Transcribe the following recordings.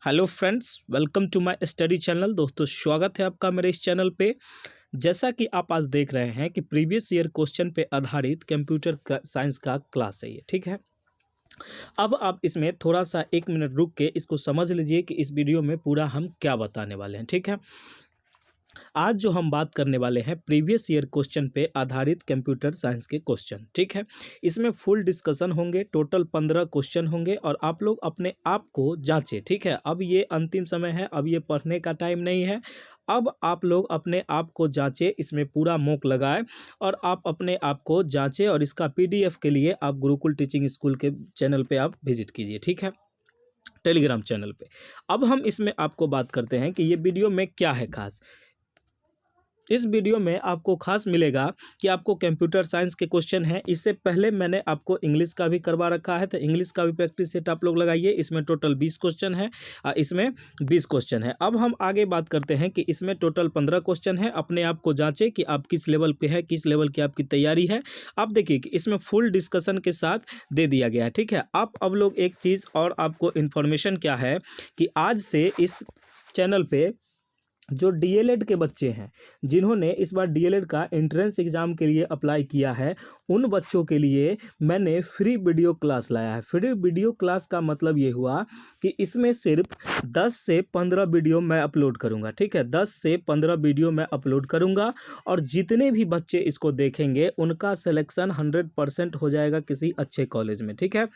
Hello friends, welcome to my study channel. दोस्तों, स्वागत है आपका मेरे इस चैनल पे। जैसा कि आप आज देख रहे हैं कि प्रीवियस ईयर क्वेश्चन पे आधारित कंप्यूटर साइंस का क्लास है ये, ठीक है। अब आप इसमें थोड़ा सा 1 मिनट रुक के इसको समझ लीजिए कि इस वीडियो में पूरा हम क्या बताने वाले हैं, ठीक है। आज जो हम बात करने वाले हैं प्रीवियस ईयर क्वेश्चन पे आधारित कंप्यूटर साइंस के क्वेश्चन, ठीक है। इसमें फुल डिस्कशन होंगे, टोटल 15 क्वेश्चन होंगे और आप लोग अपने आप को जांचें, ठीक है। अब ये अंतिम समय है, अब ये पढ़ने का टाइम नहीं है। अब आप लोग अपने आप को जांचें, इसमें पूरा मॉक लगाएं और आप अपने आप को जांचें और इसका पीडीएफ के लिए आप गुरुकुल टीचिंग स्कूल के चैनल पे आप विजिट कीजिए, ठीक है, टेलीग्राम चैनल पे। अब हम इसमें आपको बात करते हैं कि ये वीडियो में क्या है खास। इस वीडियो में आपको खास मिलेगा कि आपको कंप्यूटर साइंस के क्वेश्चन हैं। इससे पहले मैंने आपको इंग्लिश का भी करवा रखा है, तो इंग्लिश का भी प्रैक्टिस सेट आप लोग लगाइए। इसमें टोटल 20 क्वेश्चन है, इसमें 20 क्वेश्चन है। अब हम आगे बात करते हैं कि इसमें टोटल 15 क्वेश्चन है। अपने आप को जांचें कि आप किस लेवल पे है, किस लेवल की आपकी तैयारी है। आप देखिए कि इसमें फुल डिस्कशन के साथ दे दिया गया है, ठीक है। आप अब लोग एक चीज़ और आपको इन्फॉर्मेशन क्या है कि आज से इस चैनल पे जो डीएलएड के बच्चे हैं, जिन्होंने इस बार डीएलएड का एंट्रेंस एग्ज़ाम के लिए अप्लाई किया है, उन बच्चों के लिए मैंने फ्री वीडियो क्लास लाया है। फ्री वीडियो क्लास का मतलब ये हुआ कि इसमें सिर्फ 10 से 15 वीडियो मैं अपलोड करूंगा, ठीक है। 10 से 15 वीडियो मैं अपलोड करूंगा और जितने भी बच्चे इसको देखेंगे उनका सिलेक्शन 100% हो जाएगा किसी अच्छे कॉलेज में, ठीक है।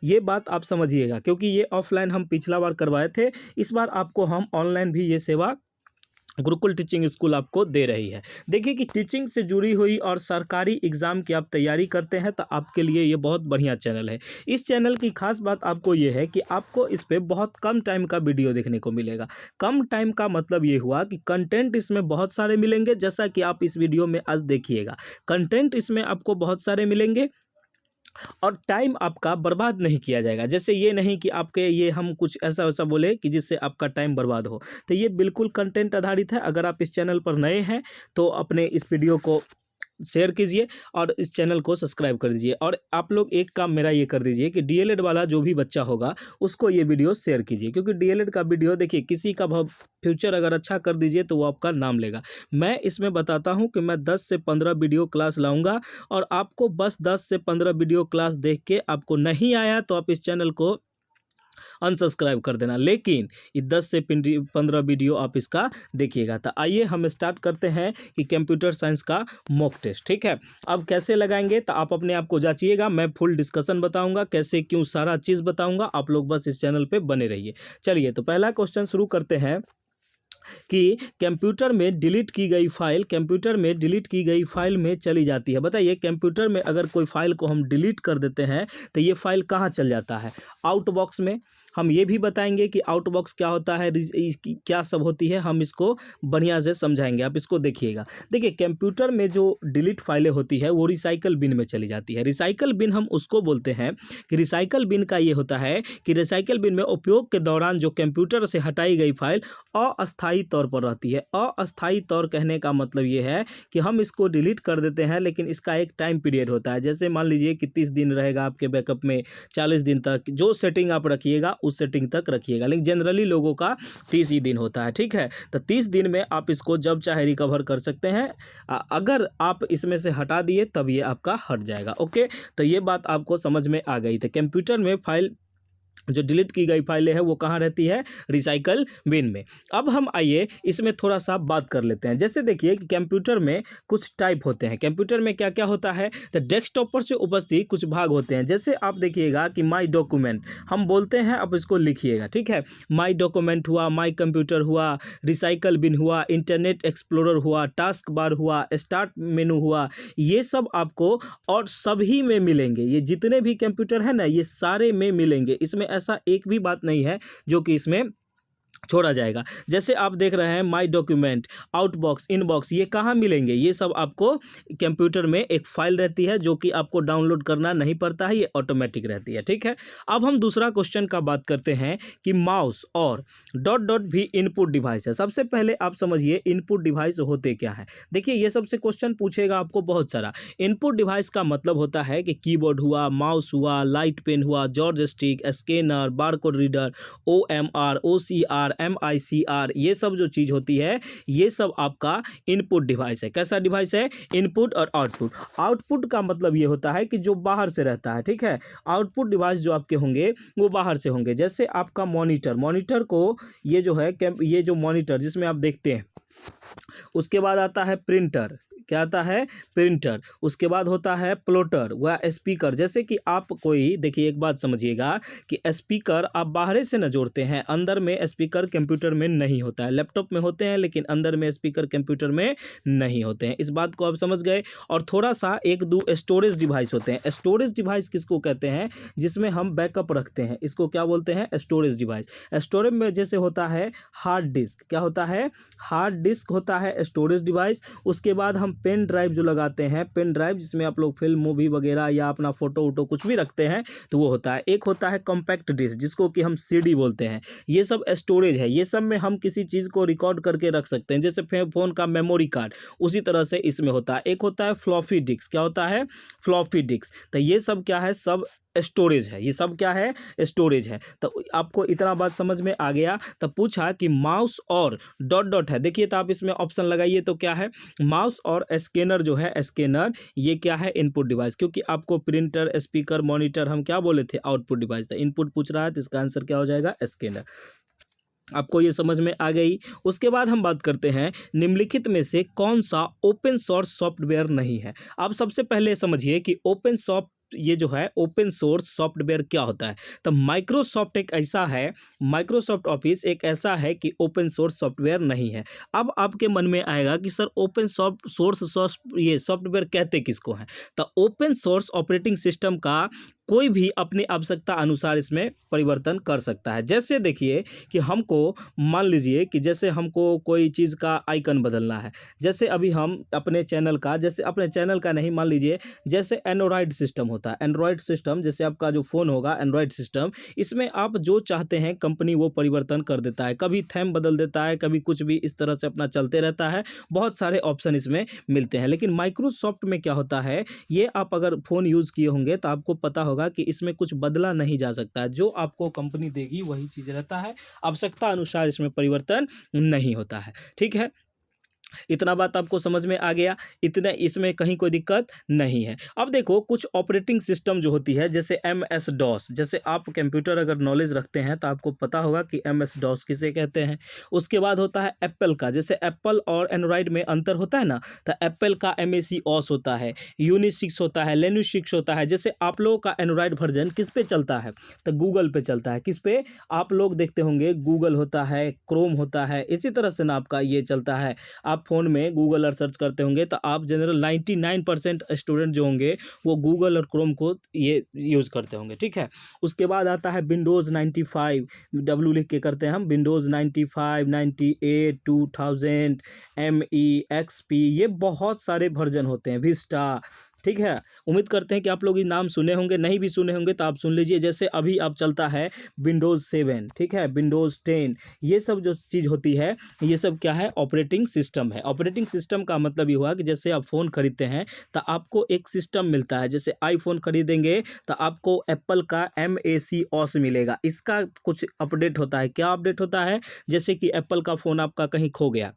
ये बात आप समझिएगा, क्योंकि ये ऑफलाइन हम पिछला बार करवाए थे, इस बार आपको हम ऑनलाइन भी ये सेवा गुरुकुल टीचिंग स्कूल आपको दे रही है। देखिए कि टीचिंग से जुड़ी हुई और सरकारी एग्ज़ाम की आप तैयारी करते हैं तो आपके लिए ये बहुत बढ़िया चैनल है। इस चैनल की खास बात आपको ये है कि आपको इस पे बहुत कम टाइम का वीडियो देखने को मिलेगा। कम टाइम का मतलब ये हुआ कि कंटेंट इसमें बहुत सारे मिलेंगे, जैसा कि आप इस वीडियो में आज देखिएगा। कंटेंट इसमें आपको बहुत सारे मिलेंगे और टाइम आपका बर्बाद नहीं किया जाएगा। जैसे ये नहीं कि आपके ये हम कुछ ऐसा वैसा बोले कि जिससे आपका टाइम बर्बाद हो। तो ये बिल्कुल कंटेंट आधारित है। अगर आप इस चैनल पर नए हैं तो अपने इस वीडियो को शेयर कीजिए और इस चैनल को सब्सक्राइब कर दीजिए। और आप लोग एक काम मेरा ये कर दीजिए कि डीएलएड वाला जो भी बच्चा होगा उसको ये वीडियो शेयर कीजिए, क्योंकि डीएलएड का वीडियो देखिए, किसी का फ्यूचर अगर अच्छा कर दीजिए तो वो आपका नाम लेगा। मैं इसमें बताता हूँ कि मैं 10 से 15 वीडियो क्लास लाऊंगा और आपको बस 10 से 15 वीडियो क्लास देख के आपको नहीं आया तो आप इस चैनल को अनसब्सक्राइब कर देना, लेकिन ये 10 से 15 वीडियो आप इसका देखिएगा। तो आइए हम स्टार्ट करते हैं कि कंप्यूटर साइंस का मॉक टेस्ट, ठीक है। अब कैसे लगाएंगे तो आप अपने आप को जांचिएगा। मैं फुल डिस्कशन बताऊंगा, कैसे क्यों सारा चीज़ बताऊंगा। आप लोग बस इस चैनल पे बने रहिए। चलिए, तो पहला क्वेश्चन शुरू करते हैं कि कंप्यूटर में डिलीट की गई फाइल कंप्यूटर में डिलीट की गई फाइल में चली जाती है। बताइए, कंप्यूटर में अगर कोई फाइल को हम डिलीट कर देते हैं तो ये फाइल कहाँ चल जाता है? आउट बॉक्स में। हम ये भी बताएंगे कि आउट बॉक्स क्या होता है, इसकी क्या सब होती है, हम इसको बढ़िया से समझाएंगे। आप इसको देखिएगा। देखिए, कंप्यूटर में जो डिलीट फाइलें होती है वो रिसाइकल बिन में चली जाती है। रिसाइकल बिन हम उसको बोलते हैं कि रिसाइकल बिन का ये होता है कि रिसाइकल बिन में उपयोग के दौरान जो कंप्यूटर से हटाई गई फाइल अस्थायी तौर पर रहती है। अस्थायी तौर कहने का मतलब ये है कि हम इसको डिलीट कर देते हैं, लेकिन इसका एक टाइम पीरियड होता है। जैसे मान लीजिए कि 30 दिन रहेगा आपके बैकअप में, 40 दिन तक, जो सेटिंग आप रखिएगा उस सेटिंग तक रखिएगा, लेकिन जनरली लोगों का 30 ही दिन होता है, ठीक है। तो 30 दिन में आप इसको जब चाहे रिकवर कर सकते हैं। अगर आप इसमें से हटा दिए तब ये आपका हट जाएगा। ओके, तो ये बात आपको समझ में आ गई। तो कंप्यूटर में फाइल जो डिलीट की गई फाइलें हैं वो कहाँ रहती है? रिसाइकल बिन में। अब हम आइए इसमें थोड़ा सा बात कर लेते हैं। जैसे देखिए कि कंप्यूटर में कुछ टाइप होते हैं। कंप्यूटर में क्या क्या होता है? तो डेस्कटॉप पर से उपस्थित कुछ भाग होते हैं। जैसे आप देखिएगा कि माई डॉक्यूमेंट हम बोलते हैं, अब इसको लिखिएगा, ठीक है। माई डॉक्यूमेंट हुआ, माई कंप्यूटर हुआ, रिसाइकल बिन हुआ, इंटरनेट एक्सप्लोरर हुआ, टास्क बार हुआ, स्टार्ट मेनू हुआ, ये सब आपको और सभी में मिलेंगे। ये जितने भी कंप्यूटर है ना, ये सारे में मिलेंगे। इसमें ऐसा एक भी बात नहीं है जो कि इसमें छोड़ा जाएगा। जैसे आप देख रहे हैं माई डॉक्यूमेंट, आउटबॉक्स, इनबॉक्स, ये कहाँ मिलेंगे? ये सब आपको कंप्यूटर में एक फाइल रहती है जो कि आपको डाउनलोड करना नहीं पड़ता है, ये ऑटोमेटिक रहती है। ठीक है, अब हम दूसरा क्वेश्चन का बात करते हैं कि माउस और डॉट डॉट भी इनपुट डिवाइस है। सबसे पहले आप समझिए इनपुट डिवाइस होते क्या है। देखिए ये सबसे क्वेश्चन पूछेगा आपको बहुत सारा। इनपुट डिवाइस का मतलब होता है कि कीबोर्ड हुआ, माउस हुआ, लाइट पेन हुआ, George stick, scanner, barcode reader, OMR, OCR, MICR, ये सब जो चीज़ होती है ये सब आपका इनपुट डिवाइस है। कैसा डिवाइस है? इनपुट और आउटपुट। आउटपुट का मतलब ये होता है कि जो बाहर से रहता है। ठीक है, आउटपुट डिवाइस जो आपके होंगे वो बाहर से होंगे। जैसे आपका मॉनिटर, मॉनिटर को ये जो है ये जो मॉनिटर जिसमें आप देखते हैं, उसके बाद आता है प्रिंटर। क्या आता है? प्रिंटर। उसके बाद होता है प्लॉटर व स्पीकर। जैसे कि आप कोई, देखिए एक बात समझिएगा कि स्पीकर आप बाहर से न जोड़ते हैं, अंदर में स्पीकर कंप्यूटर में नहीं होता है। लैपटॉप में होते हैं लेकिन अंदर में स्पीकर कंप्यूटर में नहीं होते हैं। इस बात को आप समझ गए। और थोड़ा सा एक दो स्टोरेज डिवाइस होते हैं। स्टोरेज डिवाइस किसको कहते हैं? जिसमें हम बैकअप रखते हैं, इसको क्या बोलते हैं? Storage device. स्टोरेज में जैसे होता है हार्ड डिस्क। क्या होता है? हार्ड डिस्क होता है स्टोरेज डिवाइस। उसके बाद हम पेन ड्राइव जो लगाते हैं, पेन ड्राइव जिसमें आप लोग फिल्म, मूवी वगैरह या अपना फोटो वोटो कुछ भी रखते हैं, तो वो होता है। एक होता है कॉम्पैक्ट डिस्क जिसको कि हम CD बोलते हैं। ये सब स्टोरेज है। ये सब में हम किसी चीज़ को रिकॉर्ड करके रख सकते हैं, जैसे फ़ोन का मेमोरी कार्ड, उसी तरह से इसमें होता है। एक होता है फ्लॉपी डिस्क। क्या होता है? Floppy disk. तो ये सब क्या है? सब स्टोरेज है। ये सब क्या है? स्टोरेज है। तो आपको इतना बात समझ में आ गया। तो पूछा कि माउस और डॉट डॉट है। देखिए तो आप इसमें ऑप्शन लगाइए तो क्या है? माउस और स्कैनर जो है, स्कैनर, ये क्या है? Input device. क्योंकि आपको प्रिंटर, स्पीकर, मॉनिटर हम क्या बोले थे? Output device. तो इनपुट पूछ रहा है तो इसका आंसर क्या हो जाएगा? स्कैनर। आपको ये समझ में आ गई। उसके बाद हम बात करते हैं निम्नलिखित में से कौन सा ओपन सोर्स सॉफ्टवेयर नहीं है। आप सबसे पहले समझिए कि ओपन सॉफ्ट, ये जो है ओपन सोर्स सॉफ्टवेयर क्या होता है। तो माइक्रोसॉफ्ट एक ऐसा है, माइक्रोसॉफ्ट ऑफिस एक ऐसा है कि ओपन सोर्स सॉफ्टवेयर नहीं है। अब आपके मन में आएगा कि सर ओपन सोर्स ये सॉफ्टवेयर कहते किसको हैं? तो ओपन सोर्स ऑपरेटिंग सिस्टम का कोई भी अपनी आवश्यकता अनुसार इसमें परिवर्तन कर सकता है। जैसे देखिए कि हमको, मान लीजिए कि जैसे हमको कोई चीज़ का आइकन बदलना है, जैसे अभी हम अपने चैनल का, जैसे अपने चैनल का नहीं, मान लीजिए जैसे एंड्रॉयड सिस्टम होता है। एंड्रॉयड सिस्टम जैसे आपका जो फ़ोन होगा एंड्रॉयड सिस्टम, इसमें आप जो चाहते हैं कंपनी वो परिवर्तन कर देता है। कभी थीम बदल देता है, कभी कुछ भी, इस तरह से अपना चलते रहता है। बहुत सारे ऑप्शन इसमें मिलते हैं। लेकिन माइक्रोसॉफ्ट में क्या होता है, ये आप अगर फ़ोन यूज़ किए होंगे तो आपको पता होगा कि इसमें कुछ बदला नहीं जा सकता है। जो आपको कंपनी देगी वही चीज़ रहता है, आवश्यकता अनुसार इसमें परिवर्तन नहीं होता है। ठीक है, इतना बात आपको समझ में आ गया। इतने, इसमें कहीं कोई दिक्कत नहीं है। अब देखो कुछ ऑपरेटिंग सिस्टम जो होती है जैसे MS-DOS, जैसे आप कंप्यूटर अगर नॉलेज रखते हैं तो आपको पता होगा कि MS-DOS किसे कहते हैं। उसके बाद होता है एप्पल का, जैसे एप्पल और एंड्रॉयड में अंतर होता है ना, तो एप्पल का MAC-OS होता है, यूनिक्स होता है, लिनक्स होता है। जैसे आप लोगों का एंड्रॉयड वर्जन किस पे चलता है? तो गूगल पे चलता है। किस पे? आप लोग देखते होंगे गूगल होता है, क्रोम होता है, इसी तरह से ना आपका ये चलता है। आप फ़ोन में गूगल और सर्च करते होंगे तो आप जनरल 99% स्टूडेंट जो होंगे वो गूगल और क्रोम को ये यूज़ करते होंगे। ठीक है, उसके बाद आता है विंडोज़ 95, डब्ल्यू लिख के करते हैं हम, विंडोज़ 95, 98, 2000, ME, XP, ये बहुत सारे वर्जन होते हैं, विस्टा। ठीक है, उम्मीद करते हैं कि आप लोग ये नाम सुने होंगे, नहीं भी सुने होंगे तो आप सुन लीजिए। जैसे अभी आप चलता है विंडोज़ 7, ठीक है, विंडोज़ 10, ये सब जो चीज़ होती है ये सब क्या है? ऑपरेटिंग सिस्टम है। ऑपरेटिंग सिस्टम का मतलब ये हुआ कि जैसे आप फ़ोन खरीदते हैं तो आपको एक सिस्टम मिलता है। जैसे आईफोन खरीदेंगे तो आपको एप्पल का MAC-OS मिलेगा। इसका कुछ अपडेट होता है। क्या अपडेट होता है? जैसे कि एप्पल का फ़ोन आपका कहीं खो गया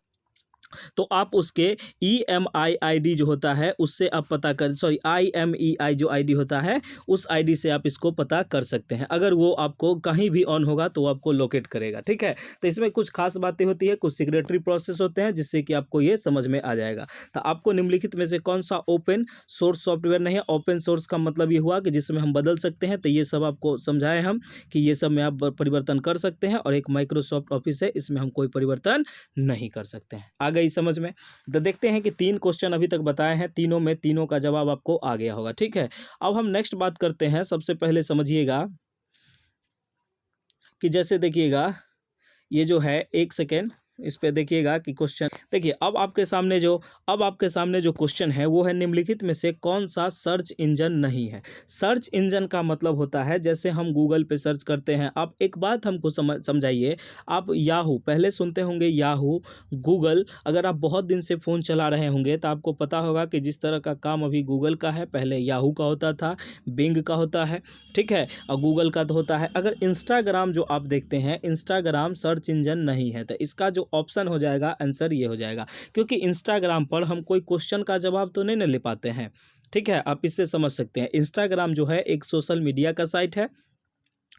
तो आप उसके EMEI जो होता है उससे आप पता कर, सॉरी IMEI जो ID होता है उस ID से आप इसको पता कर सकते हैं। अगर वो आपको कहीं भी ऑन होगा तो वो आपको लोकेट करेगा। ठीक है, तो इसमें कुछ खास बातें होती है, कुछ सिक्योरिटी प्रोसेस होते हैं जिससे कि आपको ये समझ में आ जाएगा। तो आपको निम्नलिखित में से कौन सा ओपन सोर्स सॉफ्टवेयर नहीं है? ओपन सोर्स का मतलब ये हुआ कि जिसमें हम बदल सकते हैं। तो ये सब आपको समझाए हम कि ये सब में आप परिवर्तन कर सकते हैं, और एक माइक्रोसॉफ्ट ऑफिस है इसमें हम कोई परिवर्तन नहीं कर सकते हैं। आ गई समझ में? तो देखते हैं कि 3 क्वेश्चन अभी तक बताए हैं, तीनों में तीनों का जवाब आपको आ गया होगा। ठीक है, अब हम नेक्स्ट बात करते हैं। सबसे पहले समझिएगा कि जैसे देखिएगा ये जो है, एक सेकेंड इस पे देखिएगा कि क्वेश्चन देखिए। अब आपके सामने जो क्वेश्चन है वो है, निम्नलिखित में से कौन सा सर्च इंजन नहीं है। सर्च इंजन का मतलब होता है जैसे हम गूगल पे सर्च करते हैं। आप एक बात हमको समझाइए, आप याहू पहले सुनते होंगे, याहू, गूगल, अगर आप बहुत दिन से फ़ोन चला रहे होंगे तो आपको पता होगा कि जिस तरह का काम अभी गूगल का है, पहले याहू का होता था, बिंग का होता है, ठीक है, और गूगल का तो होता है। अगर इंस्टाग्राम जो आप देखते हैं, इंस्टाग्राम सर्च इंजन नहीं है, तो इसका जो ऑप्शन हो जाएगा, आंसर ये हो जाएगा, क्योंकि इंस्टाग्राम पर हम कोई क्वेश्चन का जवाब तो नहीं ना ले पाते हैं, ठीक है। आप इससे समझ सकते हैं, इंस्टाग्राम जो है एक सोशल मीडिया का साइट है,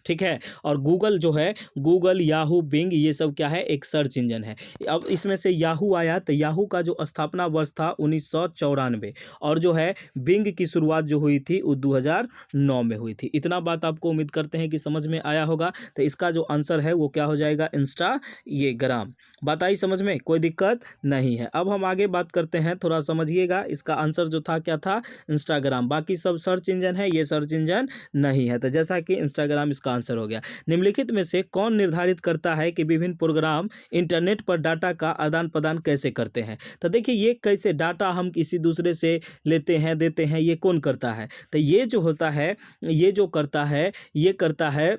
ठीक है, और गूगल जो है, गूगल, याहू, बिंग, ये सब क्या है, एक सर्च इंजन है। अब इसमें से याहू आया, तो याहू का जो स्थापना वर्ष था 1994, और जो है बिंग की शुरुआत जो हुई थी वो 2009 में हुई थी। इतना बात आपको उम्मीद करते हैं कि समझ में आया होगा। तो इसका जो आंसर है वो क्या हो जाएगा, इंस्टा, ये ग्राम। बात आई समझ में, कोई दिक्कत नहीं है। अब हम आगे बात करते हैं, थोड़ा समझिएगा। इसका आंसर जो था क्या था, इंस्टाग्राम। बाकी सब सर्च इंजन है, ये सर्च इंजन नहीं है। तो जैसा कि इंस्टाग्राम इसका आंसर हो गया। निम्नलिखित में से कौन निर्धारित करता है कि विभिन्न प्रोग्राम इंटरनेट पर डाटा का आदान प्रदान कैसे करते हैं। तो देखिए, ये कैसे डाटा हम किसी दूसरे से लेते हैं, देते हैं, ये कौन करता है। तो ये जो होता है, ये जो करता है, ये करता है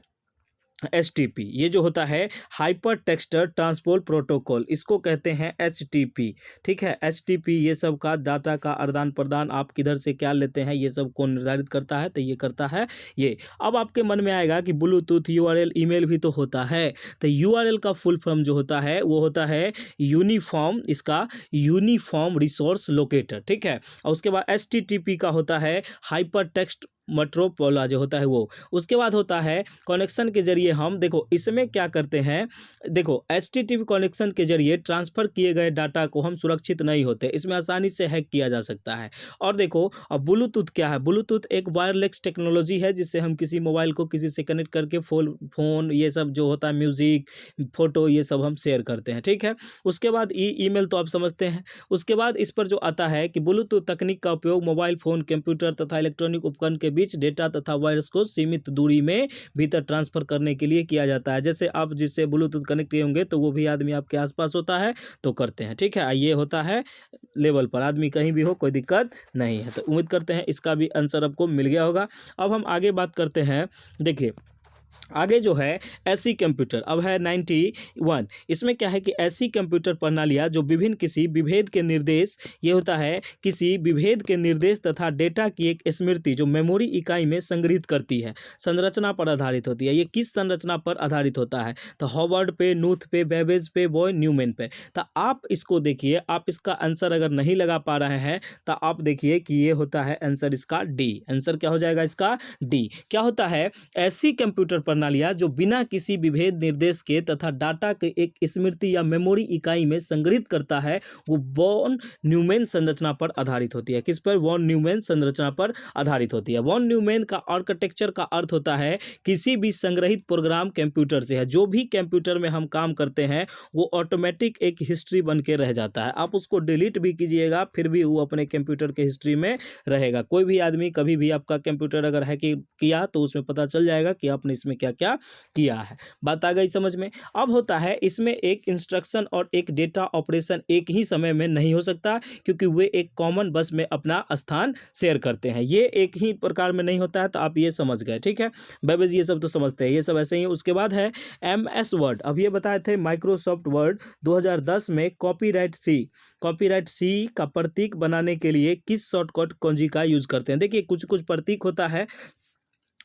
HTTP। ये जो होता है हाइपर टेक्स्ट ट्रांसपोर्ट प्रोटोकॉल, इसको कहते हैं HTTP, ठीक है। HTTP ये सब का डाटा का आदान प्रदान आप किधर से क्या लेते हैं, ये सब कौन निर्धारित करता है, तो ये करता है ये। अब आपके मन में आएगा कि ब्लूटूथ, URL, ईमेल भी तो होता है। तो URL का फुल फॉर्म जो होता है वो होता है यूनिफॉर्म, इसका यूनिफॉर्म रिसोर्स लोकेटर, ठीक है। और उसके बाद HTTP का होता है हाइपर टेक्स्ट मेट्रोपोला जो होता है वो। उसके बाद होता है कनेक्शन के जरिए हम, देखो इसमें क्या करते हैं, देखो HTTP कनेक्शन के जरिए ट्रांसफ़र किए गए डाटा को हम सुरक्षित नहीं होते, इसमें आसानी से हैक किया जा सकता है। और देखो, अब ब्लूटूथ क्या है, ब्लूटूथ एक वायरलेस टेक्नोलॉजी है जिससे हम किसी मोबाइल को किसी से कनेक्ट करके फ़ोन ये सब जो होता है, म्यूज़िक, फ़ोटो, ये सब हम शेयर करते हैं, ठीक है। उसके बाद ईमेल तो आप समझते हैं। उसके बाद इस पर जो आता है कि ब्लूटूथ तकनीक का उपयोग मोबाइल फ़ोन, कंप्यूटर तथा इलेक्ट्रॉनिक उपकरण के बीच डेटा तथा वायरस को सीमित दूरी में भीतर ट्रांसफर करने के लिए किया जाता है। जैसे आप जिससे ब्लूटूथ कनेक्ट किए होंगे तो वो भी आदमी आपके आसपास होता है तो करते हैं, ठीक है। ये होता है लेवल पर, आदमी कहीं भी हो कोई दिक्कत नहीं है। तो उम्मीद करते हैं इसका भी आंसर आपको मिल गया होगा। अब हम आगे बात करते हैं। देखिए आगे जो है ऐसी कंप्यूटर, अब है 91। इसमें क्या है कि ऐसी कंप्यूटर प्रणालियाँ जो विभिन्न किसी विभेद के निर्देश, ये होता है किसी विभेद के निर्देश तथा डेटा की एक स्मृति जो मेमोरी इकाई में संग्रहित करती है, संरचना पर आधारित होती है। ये किस संरचना पर आधारित होता है, तो हॉवर्ड पे, नूथ पे, बेबेज पे, वॉन न्यूमैन पे। तो आप इसको देखिए, आप इसका आंसर अगर नहीं लगा पा रहे हैं तो आप देखिए कि ये होता है आंसर इसका डी। आंसर क्या हो जाएगा इसका, डी। क्या होता है, ऐसी कंप्यूटर प्रणालियाँ जो बिना किसी विभेद निर्देश के तथा डाटा के एक स्मृति या मेमोरी इकाई में संग्रहित करता है, वो वॉन न्यूमैन संरचना पर आधारित होती है। किस पर, वॉन न्यूमैन संरचना पर आधारित होती है। वॉन न्यूमैन का आर्किटेक्चर का अर्थ होता है किसी भी संग्रहित प्रोग्राम कंप्यूटर से है, जो भी कंप्यूटर में हम काम करते हैं वो ऑटोमेटिक एक हिस्ट्री बन के रह जाता है। आप उसको डिलीट भी कीजिएगा फिर भी वो अपने कंप्यूटर के हिस्ट्री में रहेगा। कोई भी आदमी कभी भी आपका कंप्यूटर अगर हैक किया तो उसमें पता चल जाएगा कि आपने इसमें क्या क्या किया है। बात आ गई समझ में। अब होता है इसमें एक इंस्ट्रक्शन और एक डेटा ऑपरेशन एक ही समय में नहीं हो सकता, क्योंकि वे एक कॉमन बस में अपना स्थान शेयर करते हैं। ये एक ही प्रकार में नहीं होता है, तो आप ये समझ गए, ठीक है। बेबेज ये सब तो समझते हैं, ये सब ऐसे ही। उसके बाद है MS वर्ड। अब ये बताए थे माइक्रोसॉफ्ट वर्ड 2010 में कॉपीराइट सी का प्रतीक बनाने के लिए किस शॉर्टकट कुंजी का यूज करते हैं। देखिए कुछ कुछ प्रतीक होता है,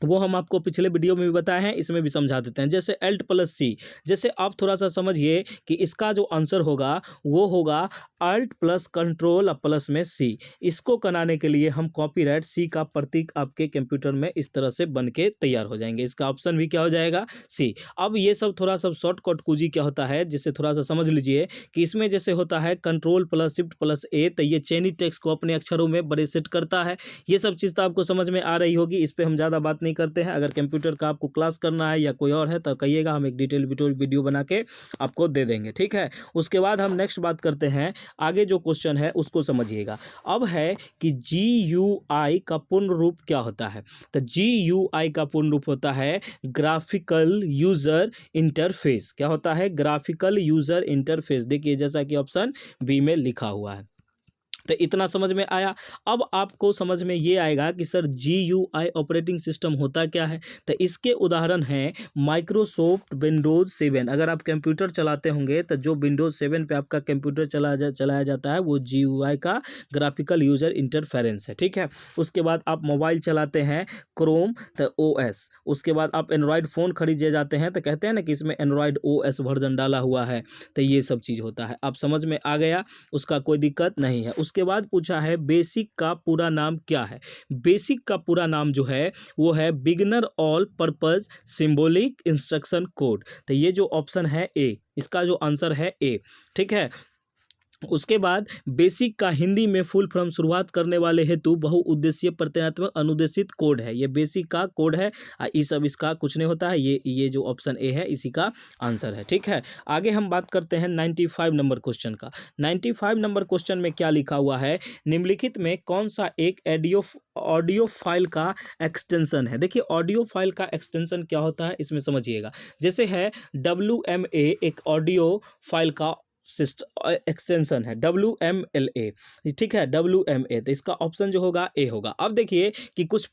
वो हम आपको पिछले वीडियो में भी बताए हैं, इसमें भी समझा देते हैं। जैसे Alt+C, जैसे आप थोड़ा सा समझिए कि इसका जो आंसर होगा वो होगा Alt प्लस कंट्रोल प्लस में C। इसको बनाने के लिए हम कॉपीराइट C का प्रतीक आपके कंप्यूटर में इस तरह से बन के तैयार हो जाएंगे। इसका ऑप्शन भी क्या हो जाएगा, C। अब ये सब थोड़ा सा शॉर्टकट कुंजी क्या होता है, जिससे थोड़ा सा समझ लीजिए कि इसमें जैसे होता है control plus shift plus A, तो ये चैनी टेक्स्ट को अपने अक्षरों में बड़े सेट करता है। ये सब चीज़ तो आपको समझ में आ रही होगी, इस पर हम ज़्यादा बात नहीं करते हैं। अगर कंप्यूटर का आपको क्लास करना है या कोई और है तो कहिएगा, हम एक डिटेल वीडियो बना के आपको दे देंगे, ठीक है। उसके बाद हम नेक्स्ट बात करते हैं, आगे जो क्वेश्चन है उसको समझिएगा। अब है कि GUI का पूर्ण रूप क्या होता है। तो GUI का पूर्ण रूप होता है ग्राफिकल यूजर इंटरफेस। क्या होता है? Graphical user interface. देखिए जैसा कि ऑप्शन बी में लिखा हुआ है। तो इतना समझ में आया। अब आपको समझ में ये आएगा कि सर GUI ऑपरेटिंग सिस्टम होता क्या है। तो इसके उदाहरण हैं माइक्रोसॉफ्ट विंडोज 7। अगर आप कंप्यूटर चलाते होंगे तो जो विंडोज 7 पे आपका कंप्यूटर चलाया जाता है वो GUI का ग्राफिकल यूजर इंटरफेरेंस है, ठीक है। उसके बाद आप मोबाइल चलाते हैं क्रोम, तो OS। उसके बाद आप एंड्रॉयड फ़ोन खरीदे जाते हैं तो कहते हैं ना कि इसमें एंड्रॉयड OS वर्जन डाला हुआ है। तो ये सब चीज़ होता है। आप समझ में आ गया, उसका कोई दिक्कत नहीं है। उसके बाद पूछा है बेसिक का पूरा नाम क्या है। बेसिक का पूरा नाम जो है वो है beginner all purpose symbolic instruction code. तो ये जो ऑप्शन है ए, इसका जो आंसर है ए, ठीक है। उसके बाद बेसिक का हिंदी में फुल फॉर्म शुरुआत करने वाले हेतु बहुउद्देशीय प्रत्ययात्मक अनुदेशित कोड है। ये बेसिक का कोड है। इस सब इसका कुछ नहीं होता है। ये जो ऑप्शन ए है इसी का आंसर है, ठीक है। आगे हम बात करते हैं 95 नंबर क्वेश्चन का। 95 नंबर क्वेश्चन में क्या लिखा हुआ है, निम्नलिखित में कौन सा एक ऑडियो फाइल का एक्सटेंशन है। देखिए ऑडियो फाइल का एक्सटेंशन क्या होता है इसमें समझिएगा। जैसे है WMA एक ऑडियो फाइल का एक्सटेंशन है, WMLA, ठीक है, WMA। तो इसका ऑप्शन जो होगा ए होगा। अब देखिए कि कुछ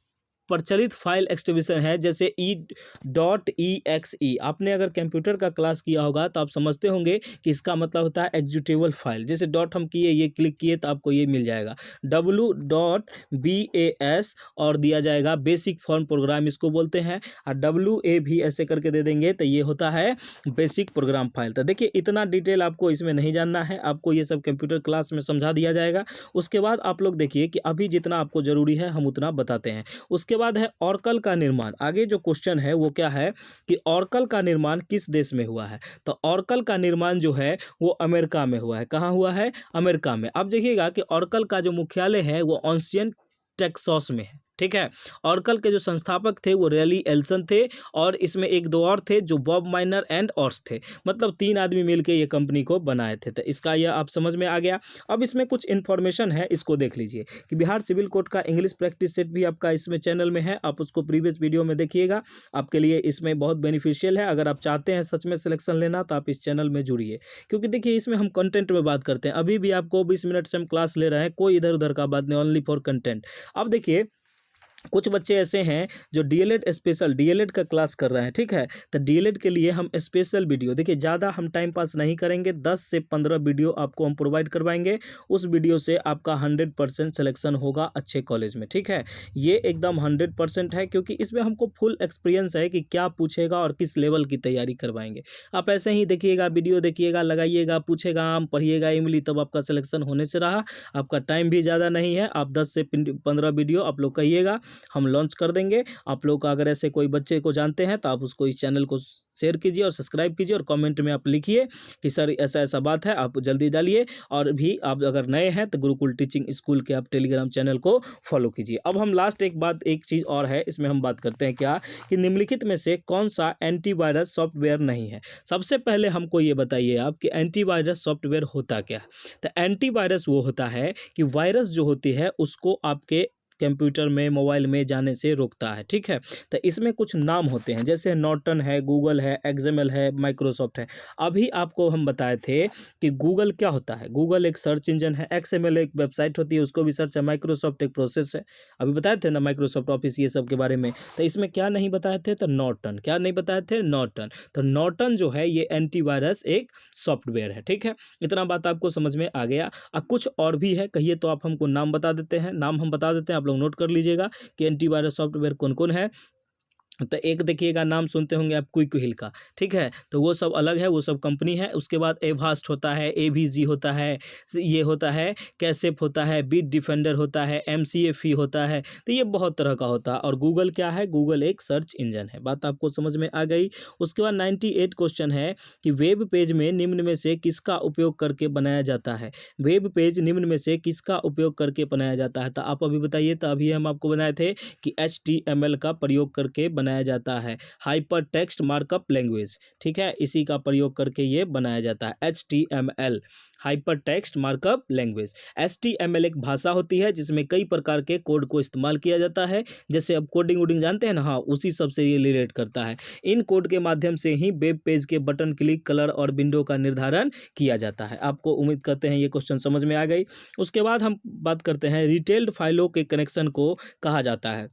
प्रचलित फाइल एक्सटेंशन है जैसे .exe। आपने अगर कंप्यूटर का क्लास किया होगा तो आप समझते होंगे कि इसका मतलब होता है एग्जीक्यूटेबल फाइल। जैसे डॉट हम किए, ये क्लिक किए तो आपको ये मिल जाएगा W.BAS और दिया जाएगा बेसिक फॉर्म प्रोग्राम, इसको बोलते हैं। और WA भी ऐसे करके दे देंगे तो ये होता है बेसिक प्रोग्राम फाइल। तो देखिए इतना डिटेल आपको इसमें नहीं जानना है, आपको ये सब कंप्यूटर क्लास में समझा दिया जाएगा। उसके बाद आप लोग देखिए कि अभी जितना आपको जरूरी है हम उतना बताते हैं। उसके बाद है ऑरकल का निर्माण। आगे जो क्वेश्चन है वो क्या है कि ऑरकल का निर्माण किस देश में हुआ है। तो ऑरकल का निर्माण जो है वो अमेरिका में हुआ है। कहाँ हुआ है? अमेरिका में। अब देखिएगा कि ऑरकल का जो मुख्यालय है वो ऑस्टिन टेक्सास में है, ठीक है। ऑरकल के जो संस्थापक थे वो रेली एल्सन थे और इसमें एक दो और थे जो बॉब माइनर एंड ऑर्स थे। मतलब 3 आदमी मिलकर ये कंपनी को बनाए थे। तो इसका यह आप समझ में आ गया। अब इसमें कुछ इन्फॉर्मेशन है, इसको देख लीजिए कि बिहार सिविल कोड का इंग्लिश प्रैक्टिस सेट भी आपका इसमें चैनल में है। आप उसको प्रीवियस वीडियो में देखिएगा, आपके लिए इसमें बहुत बेनिफिशियल है। अगर आप चाहते हैं सच में सिलेक्शन लेना तो आप इस चैनल में जुड़िए, क्योंकि देखिए इसमें हम कंटेंट में बात करते हैं। अभी भी आपको 20 मिनट से हम क्लास ले रहे हैं, कोई इधर उधर का बात नहीं, ओनली फॉर कंटेंट। अब देखिए कुछ बच्चे ऐसे हैं जो DLED स्पेशल DLED का क्लास कर रहे हैं, ठीक है। तो DLED के लिए हम स्पेशल वीडियो, देखिए ज़्यादा हम टाइम पास नहीं करेंगे, 10 से 15 वीडियो आपको हम प्रोवाइड करवाएंगे। उस वीडियो से आपका 100% सिलेक्शन होगा अच्छे कॉलेज में, ठीक है। ये एकदम 100% है, क्योंकि इसमें हमको फुल एक्सपीरियंस है कि क्या पूछेगा और किस लेवल की तैयारी करवाएंगे। आप ऐसे ही देखिएगा, वीडियो देखिएगा, लगाइएगा, पूछेगा, हम पढ़िएगा इमली, तब आपका सिलेक्शन होने से रहा। आपका टाइम भी ज़्यादा नहीं है, आप 10 से 15 वीडियो आप लोग कहिएगा, हम लॉन्च कर देंगे। आप लोग का अगर ऐसे कोई बच्चे को जानते हैं तो आप उसको इस चैनल को शेयर कीजिए और सब्सक्राइब कीजिए और कमेंट में आप लिखिए कि सर ऐसा ऐसा बात है, आप जल्दी डालिए। और भी आप अगर नए हैं तो गुरुकुल टीचिंग स्कूल के आप टेलीग्राम चैनल को फॉलो कीजिए। अब हम लास्ट एक चीज़ और है, इसमें हम बात करते हैं क्या कि निम्नलिखित में से कौन सा एंटीवायरस सॉफ्टवेयर नहीं है। सबसे पहले हमको ये बताइए आप कि एंटीवायरस सॉफ्टवेयर होता क्या है। तो एंटीवायरस वो होता है कि वायरस जो होती है उसको आपके कंप्यूटर में, मोबाइल में जाने से रोकता है, ठीक है। तो इसमें कुछ नाम होते हैं, जैसे नॉर्टन है, गूगल है, एक्सएमएल है, माइक्रोसॉफ्ट है। अभी आपको हम बताए थे कि गूगल क्या होता है। गूगल एक सर्च इंजन है, एक्सएमएल एक वेबसाइट होती है, उसको भी सर्च है, माइक्रोसॉफ्ट एक प्रोसेस है। अभी बताए थे ना माइक्रोसॉफ्ट ऑफिस ये सब के बारे में। तो इसमें क्या नहीं बताए थे, तो नॉर्टन। क्या नहीं बताए थे? नॉर्टन। तो नॉर्टन जो है ये एंटीवायरस एक सॉफ्टवेयर है, ठीक है। इतना बात आपको समझ में आ गया। कुछ और भी है, कहिए तो आप हमको नाम बता देते हैं, नाम हम बता देते हैं, आप लोग नोट कर लीजिएगा कि एंटीवायरस सॉफ्टवेयर कौन कौन है। तो एक देखिएगा नाम सुनते होंगे आप क्विक हिल का, ठीक है, तो वो सब अलग है, वो सब कंपनी है। उसके बाद एवास्ट होता है, एवीजी होता है, ये होता है कैसेप होता है, बीट डिफेंडर होता है, एमसीएफई होता है। तो ये बहुत तरह का होता है। और गूगल क्या है? गूगल एक सर्च इंजन है। बात आपको समझ में आ गई। उसके बाद 98 क्वेश्चन है कि वेब पेज में निम्न में से किसका उपयोग करके बनाया जाता है? वेब पेज निम्न में से किसका उपयोग करके बनाया जाता है? तो आप अभी बताइए। तो अभी हम आपको बनाए थे कि HTML का प्रयोग करके बनाया जाता है, हाइपर टेक्स्ट मार्कअप लैंग्वेज, ठीक है, इसी का प्रयोग करके ये बनाया जाता है, HTML, hyper text markup language. HTML एक भाषा होती है जिसमें कई प्रकार के कोड को इस्तेमाल किया जाता है। जैसे अब कोडिंग वोडिंग जानते हैं ना, हाँ, उसी सब से ये रिलेट करता है। इन कोड के माध्यम से ही वेब पेज के बटन क्लिक, कलर और विंडो का निर्धारण किया जाता है। आपको उम्मीद करते हैं ये क्वेश्चन समझ में आ गई। उसके बाद हम बात करते हैं रिटेल्ड फाइलों के कनेक्शन को कहा जाता है।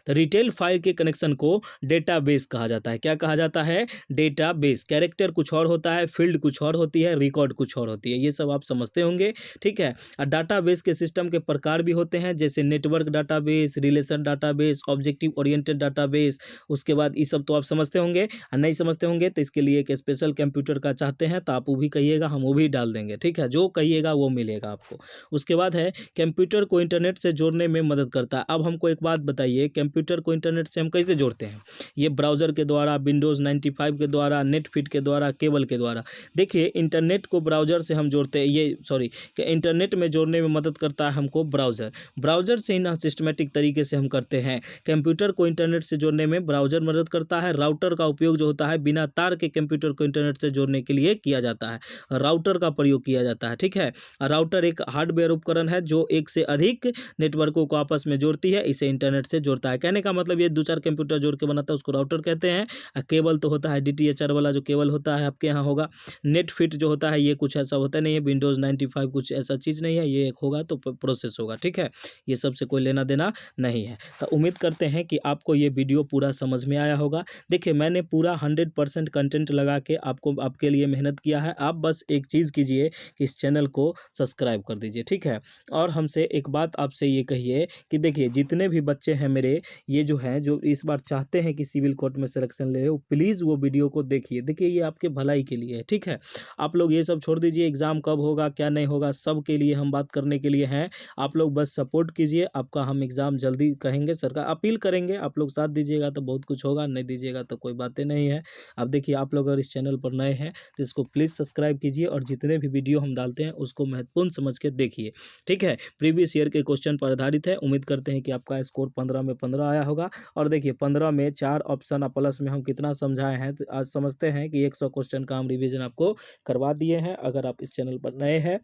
तो रिटेल फाइल के कनेक्शन को डेटाबेस कहा जाता है। क्या कहा जाता है? डेटाबेस। कैरेक्टर कुछ और होता है, फील्ड कुछ और होती है, रिकॉर्ड कुछ और होती है। ये सब आप समझते होंगे, ठीक है। और डाटाबेस के सिस्टम के प्रकार भी होते हैं, जैसे network database, relation database, objective oriented database. उसके बाद ये सब तो आप समझते होंगे। और नहीं समझते होंगे तो इसके लिए एक स्पेशल कंप्यूटर का चाहते हैं तो आप वो भी कहिएगा, हम वो भी डाल देंगे, ठीक है। जो कहिएगा वो मिलेगा आपको। उसके बाद है कंप्यूटर को इंटरनेट से जोड़ने में मदद करता है। अब हमको एक बात बताइए, कंप्यूटर को इंटरनेट से हम कैसे जोड़ते हैं? ये ब्राउज़र के द्वारा, विंडोज़ 95 के द्वारा, नेटफिट के द्वारा, केबल के द्वारा। देखिए, इंटरनेट को ब्राउज़र से हम जोड़ते हैं, ये सॉरी कि इंटरनेट में जोड़ने में मदद करता है हमको ब्राउज़र से ही ना सिस्टमेटिक तरीके से हम करते हैं। कंप्यूटर को इंटरनेट से जोड़ने में ब्राउज़र मदद करता है। राउटर का उपयोग जो होता है बिना तार के कंप्यूटर को इंटरनेट से जोड़ने के लिए किया जाता है, राउटर का प्रयोग किया जाता है, ठीक है। राउटर एक हार्डवेयर उपकरण है जो एक से अधिक नेटवर्कों को आपस में जोड़ती है, इसे इंटरनेट से जोड़ता है। कहने का मतलब ये 2-4 कंप्यूटर जोड़ के बनाता है, उसको राउटर कहते हैं। केबल तो होता है DTHR वाला जो केबल होता है आपके यहाँ होगा। नेटफिट जो होता है ये कुछ ऐसा होता नहीं है, विंडोज़ 95 कुछ ऐसा चीज़ नहीं है, ये एक होगा तो प्रोसेस होगा, ठीक है। ये सबसे कोई लेना देना नहीं है। तो उम्मीद करते हैं कि आपको ये वीडियो पूरा समझ में आया होगा। देखिए, मैंने पूरा 100% कंटेंट लगा के आपके लिए मेहनत किया है। आप बस एक चीज़ कीजिए कि इस चैनल को सब्सक्राइब कर दीजिए, ठीक है। और हमसे एक बात आपसे ये कहिए कि देखिए, जितने भी बच्चे हैं मेरे, ये जो हैं जो इस बार चाहते हैं कि सिविल कोर्ट में सिलेक्शन ले, प्लीज़ वो वीडियो को देखिए। देखिए, ये आपके भलाई के लिए है, ठीक है। आप लोग ये सब छोड़ दीजिए, एग्ज़ाम कब होगा क्या नहीं होगा, सब के लिए हम बात करने के लिए हैं। आप लोग बस सपोर्ट कीजिए, आपका हम एग्ज़ाम जल्दी कहेंगे, सरकार अपील करेंगे, आप लोग साथ दीजिएगा तो बहुत कुछ होगा, नहीं दीजिएगा तो कोई बातें नहीं है। अब देखिए, आप लोग अगर इस चैनल पर नए हैं तो इसको प्लीज़ सब्सक्राइब कीजिए और जितने भी वीडियो हम डालते हैं उसको महत्वपूर्ण समझ के देखिए, ठीक है। प्रीवियस ईयर के क्वेश्चन पर आधारित है। उम्मीद करते हैं कि आपका स्कोर 15 में 15 आया होगा। और देखिए, 15 में 4 ऑप्शन और प्लस में हम कितना समझाए हैं, तो आज समझते हैं कि 100 क्वेश्चन का हम रिवीजन आपको करवा दिए हैं। अगर आप इस चैनल पर नए हैं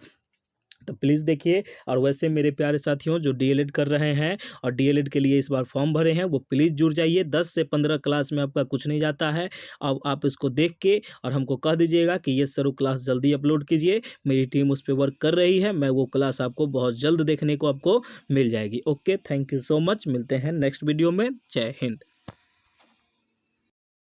तो प्लीज़ देखिए। और वैसे मेरे प्यारे साथियों जो DLED कर रहे हैं और DLED के लिए इस बार फॉर्म भरे हैं, वो प्लीज़ जुड़ जाइए। 10 से 15 क्लास में आपका कुछ नहीं जाता है। अब आप इसको देख के और हमको कह दीजिएगा कि ये सर क्लास जल्दी अपलोड कीजिए, मेरी टीम उस पर वर्क कर रही है। मैं वो क्लास आपको बहुत जल्द देखने को आपको मिल जाएगी। Okay, thank you so much. मिलते हैं नेक्स्ट वीडियो में। जय हिंद।